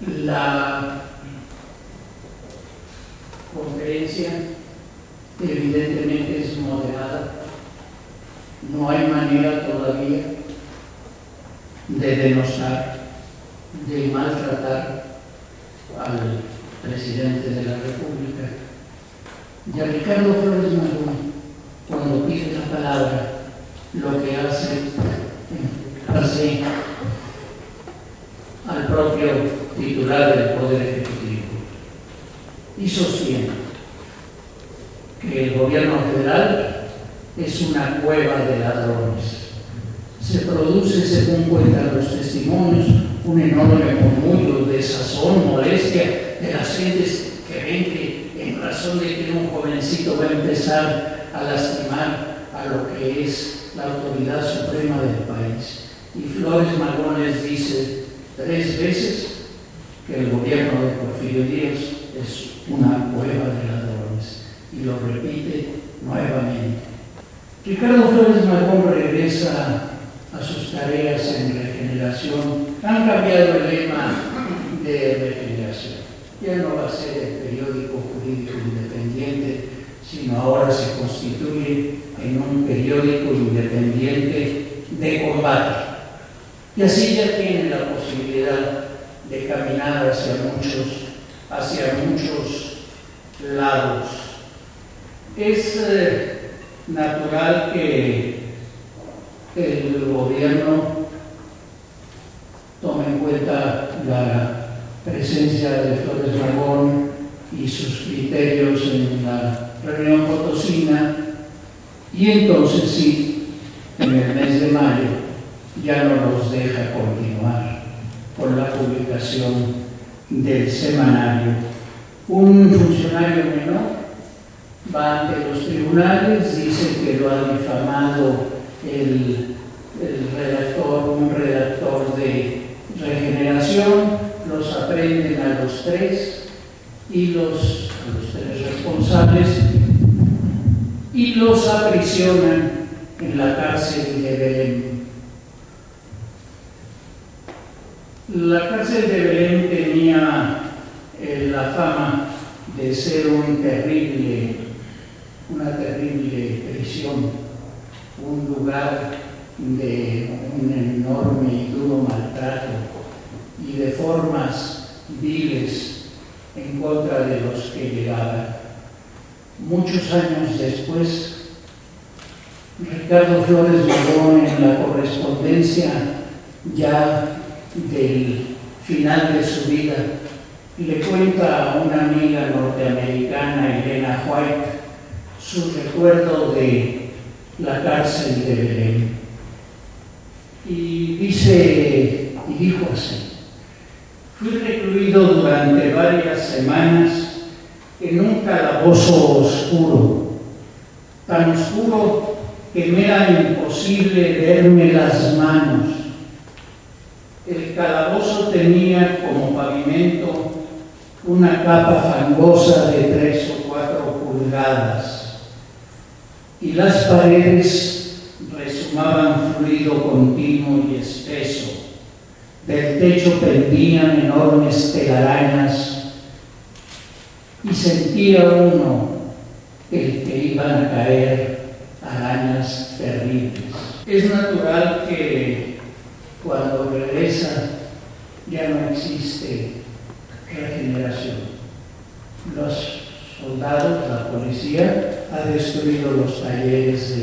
La conferencia evidentemente es moderada. No hay manera todavía de denostar, de maltratar al presidente de la República. Y a Ricardo Flores Magón, cuando pide la palabra, lo que hace al propio titular del Poder Ejecutivo y sostiene que el gobierno federal es una cueva de ladrones. Se produce, según cuentan los testimonios, un enorme murmullo, desazón, molestia de las gentes que ven que en razón de que un jovencito va a empezar a lastimar a lo que es la autoridad suprema del país. Y Flores Magón les dice 3 veces que el gobierno de Porfirio Díaz es una cueva de ladrones, y lo repite nuevamente. Ricardo Flores Magón regresa a sus tareas en Regeneración. Han cambiado el lema de Regeneración. Ya no va a ser el periódico jurídico independiente, sino ahora se constituye en un periódico independiente de combate. Y así ya tienen la posibilidad de caminar hacia muchos lados. Es natural que el gobierno tome en cuenta la presencia de Flores Magón y sus criterios en la reunión potosina, y entonces sí, en el mes de mayo ya no nos deja continuar con la publicación del semanario. Un funcionario menor va ante los tribunales, dice que lo ha difamado un redactor de Regeneración, los aprenden a los 3 y los 3 responsables, y los aprisionan en la cárcel de Belén. La cárcel de Belén tenía la fama de ser una terrible prisión, un lugar de un enorme y duro maltrato y de formas viles en contra de los que llegaban. Muchos años después, Ricardo Flores Magón, en la correspondencia ya del final de su vida, le cuenta a una amiga norteamericana, Elena White, su recuerdo de la cárcel de Belén. Y dijo así: fui recluido durante varias semanas en un calabozo oscuro, tan oscuro que me era imposible verme las manos. El calabozo tenía como pavimento una capa fangosa de 3 o 4 pulgadas, y las paredes resumaban fluido continuo y espeso. Del techo pendían enormes telarañas, y sentía uno el que iban a caer arañas terribles. Es natural que cuando regresa ya no existe Regeneración. Los soldados, la policía, ha destruido los talleres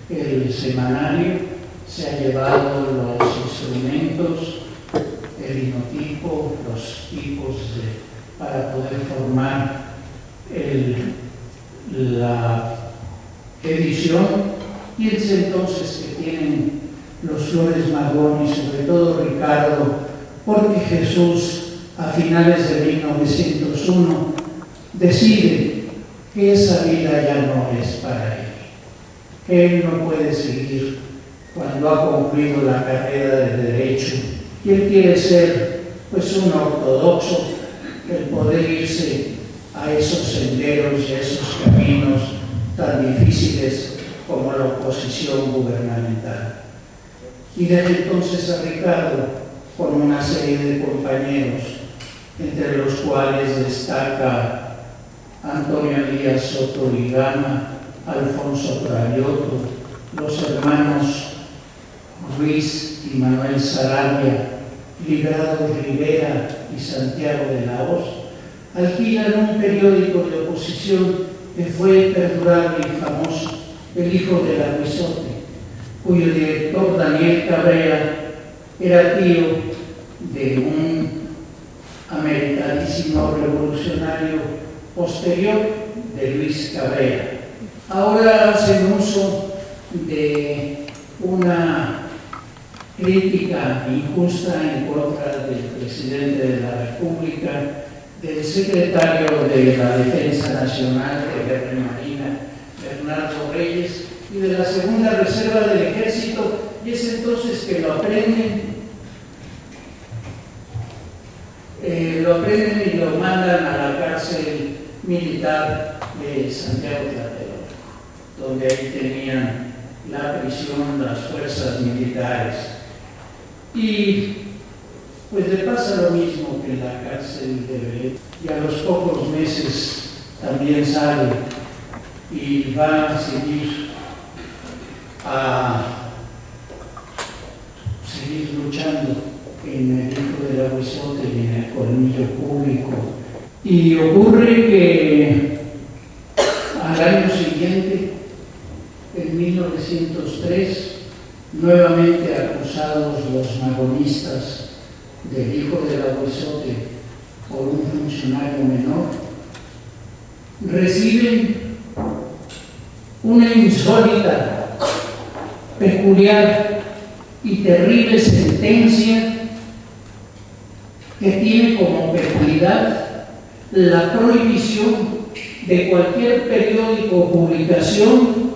del semanario, se ha llevado los instrumentos, el linotipo, los tipos para poder formar la edición, y es entonces que tienen los Flores Magón y sobre todo Ricardo, porque Jesús a finales de 1901 decide que esa vida ya no es para él, que él no puede seguir cuando ha concluido la carrera de Derecho, y él quiere ser pues un ortodoxo, el poder irse a esos senderos y a esos caminos tan difíciles como la oposición gubernamental. Y desde entonces a Ricardo, con una serie de compañeros, entre los cuales destaca Antonio Díaz Soto y Gama, Alfonso Traviotto, los hermanos Ruiz y Manuel Sarabia, Librado Rivera y Santiago de la Hoz, alquilan un periódico de oposición que fue perdurable y famoso, El Hijo del Aguizote, cuyo director Daniel Cabrera era tío de un americanísimo revolucionario posterior de Luis Cabrera. Ahora hacen uso de una crítica injusta en contra del presidente de la República, del secretario de la Defensa Nacional de Guerra y Marina, Bernardo Reyes, y de la Segunda Reserva del Ejército, y es entonces que lo aprenden y lo mandan a la cárcel militar de Santiago Tlatelolco, donde ahí tenían la prisión las fuerzas militares. Y pues le pasa lo mismo que en la cárcel de Belén, y a los pocos meses también sale y va a seguir luchando en el Hijo del Aguizote y en el Colmillo Público. Y ocurre que al año siguiente, en 1903, nuevamente acusados los magonistas del Hijo del Aguizote por un funcionario menor, reciben una insólita, peculiar y terrible sentencia que tiene como peculiaridad la prohibición de cualquier periódico o publicación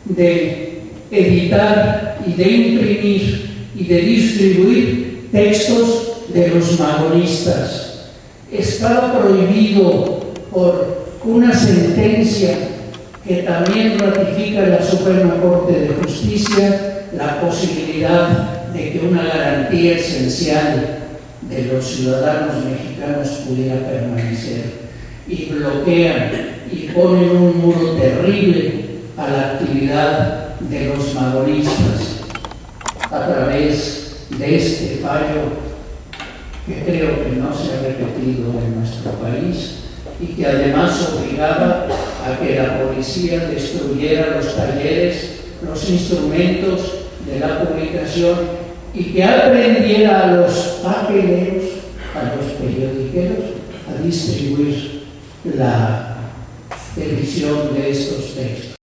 de editar y de imprimir y de distribuir textos de los magonistas. Estaba prohibido por una sentencia que también ratifica la Suprema Corte de Justicia la posibilidad de que una garantía esencial de los ciudadanos mexicanos pudiera permanecer, y bloquean y ponen un muro terrible a la actividad de los magonistas a través de este fallo que creo que no se ha repetido en nuestro país y que además obligaba a que la policía destruyera los talleres, los instrumentos de la publicación, y que aprendiera a los papeleros, a los periodiqueros, a distribuir la edición de estos textos.